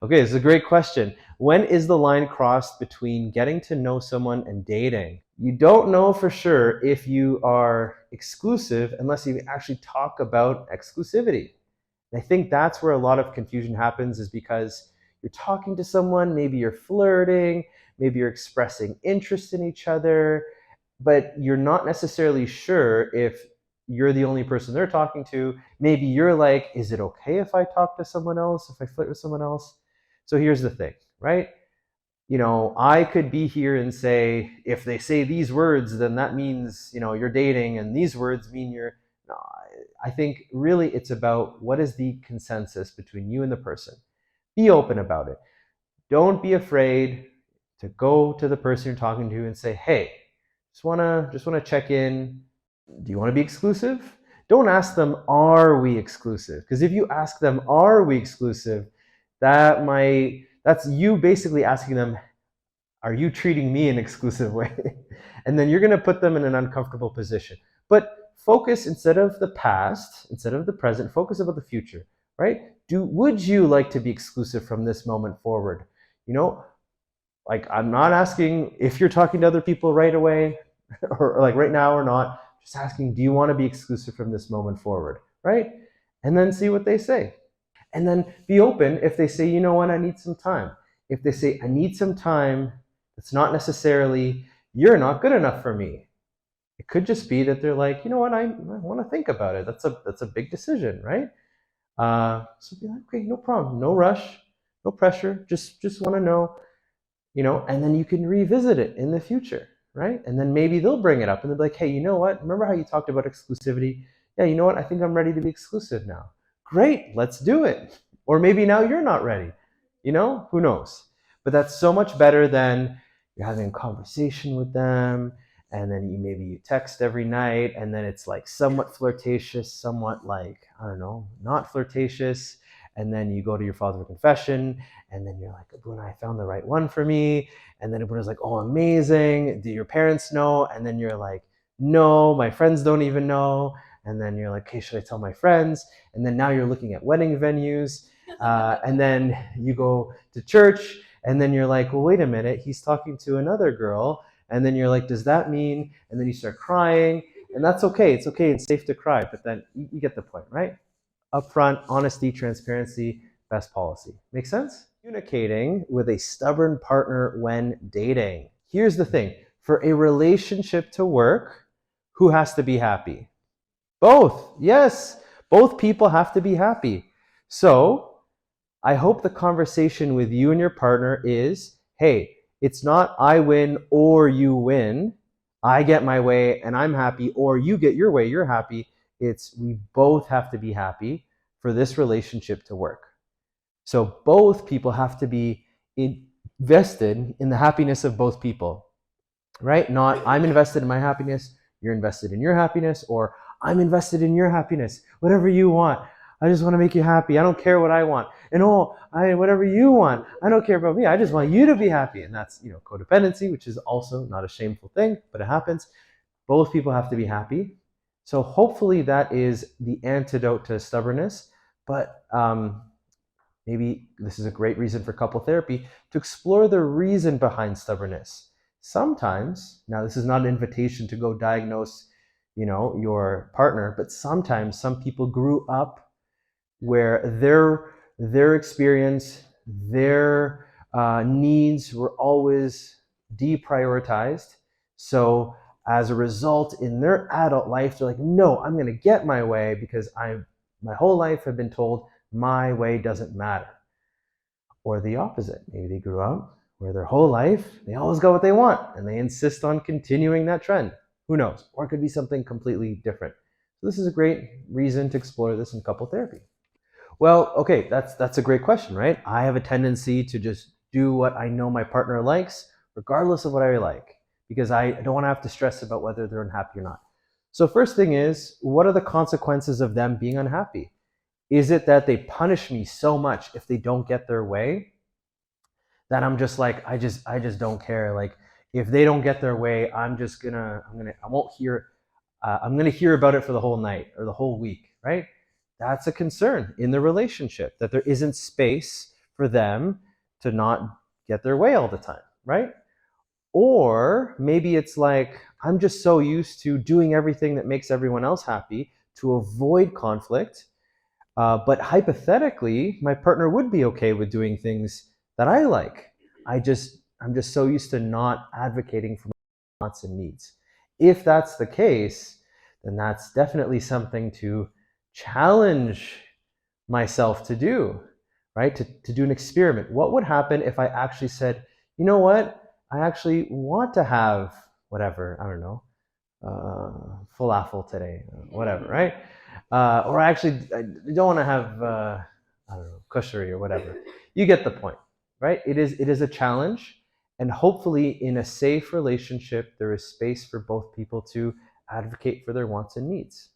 Okay, this is a great question. When is the line crossed between getting to know someone and dating? You don't know for sure if you are exclusive unless you actually talk about exclusivity. And I think that's where a lot of confusion happens, is because you're talking to someone, maybe you're flirting, maybe you're expressing interest in each other, but you're not necessarily sure if you're the only person they're talking to. Maybe you're like, is it okay if I talk to someone else, if I flirt with someone else? So here's the thing, right? I could be here and say, if they say these words, then that means, you're dating, and these words mean you're. No, I think really it's about what is the consensus between you and the person. Be open about it. Don't be afraid to go to the person you're talking to and say, hey, just wanna check in. Do you want to be exclusive? Don't ask them, are we exclusive? Because if you ask them, are we exclusive, that's you basically asking them, are you treating me in an exclusive way? And then you're going to put them in an uncomfortable position. But focus, instead of the past, instead of the present, focus about the future, right? Would you like to be exclusive from this moment forward? You know, like, I'm not asking if you're talking to other people right away or like right now or not. Just asking, do you want to be exclusive from this moment forward, right? And then see what they say. And then be open if they say, you know what, I need some time. If they say, I need some time, it's not necessarily, you're not good enough for me. It could just be that they're like, you know what, I want to think about it. That's a big decision, right? So be like, okay, no problem, no rush, no pressure. Just want to know, and then you can revisit it in the future, right? And then maybe they'll bring it up and they'll be like, hey, you know what? Remember how you talked about exclusivity? Yeah, you know what? I think I'm ready to be exclusive now. Great, let's do it. Or maybe now you're not ready. Who knows? But that's so much better than you're having a conversation with them, and then you text every night, and then it's like somewhat flirtatious, somewhat like, I don't know, not flirtatious, and then you go to your father for confession, and then you're like, Abuna, I found the right one for me. And then Abuna's like, oh, amazing. Do your parents know? And then you're like, no, my friends don't even know. And then you're like, okay, should I tell my friends? And then now you're looking at wedding venues. And then you go to church, and then you're like, well, wait a minute, he's talking to another girl. And then you're like, does that mean? And then you start crying. And that's okay. It's okay. It's safe to cry. But then you get the point, right? Upfront, honesty, transparency, best policy. Make sense? Communicating with a stubborn partner when dating. Here's the thing. For a relationship to work, who has to be happy? Both. Yes. Both people have to be happy. So I hope the conversation with you and your partner is, hey, it's not I win or you win. I get my way and I'm happy, or you get your way, you're happy. It's we both have to be happy for this relationship to work. So both people have to be invested in the happiness of both people, right? Not I'm invested in my happiness, you're invested in your happiness, or I'm invested in your happiness, whatever you want. I just want to make you happy. I don't care what I want. And whatever you want. I don't care about me. I just want you to be happy. And that's, codependency, which is also not a shameful thing, but it happens. Both people have to be happy. So hopefully that is the antidote to stubbornness. But maybe this is a great reason for couple therapy, to explore the reason behind stubbornness. Sometimes, now this is not an invitation to go diagnose, your partner, but sometimes some people grew up where their experience, their needs were always deprioritized. So as a result, in their adult life, they're like, no, I'm going to get my way because my whole life have been told my way doesn't matter. Or the opposite. Maybe they grew up where their whole life they always got what they want and they insist on continuing that trend. Who knows? Or it could be something completely different. So this is a great reason to explore this in couple therapy. Well, okay, that's a great question, right? I have a tendency to just do what I know my partner likes, regardless of what I like, because I don't want to have to stress about whether they're unhappy or not. So first thing is, what are the consequences of them being unhappy? Is it that they punish me so much if they don't get their way that I'm just like, I just don't care. Like, if they don't get their way, I won't hear, I'm gonna hear about it for the whole night or the whole week, right? That's a concern in the relationship, that there isn't space for them to not get their way all the time, right? Or maybe it's like, I'm just so used to doing everything that makes everyone else happy to avoid conflict. But hypothetically, my partner would be okay with doing things that I like. I'm just so used to not advocating for my wants and needs. If that's the case, then that's definitely something to challenge myself to do, right? To do an experiment. What would happen if I actually said, you know what? I actually want to have whatever, I don't know, falafel today, whatever, right? Or actually, I don't want to have, I don't know, kushari or whatever. You get the point, right? It is a challenge, and hopefully, in a safe relationship, there is space for both people to advocate for their wants and needs.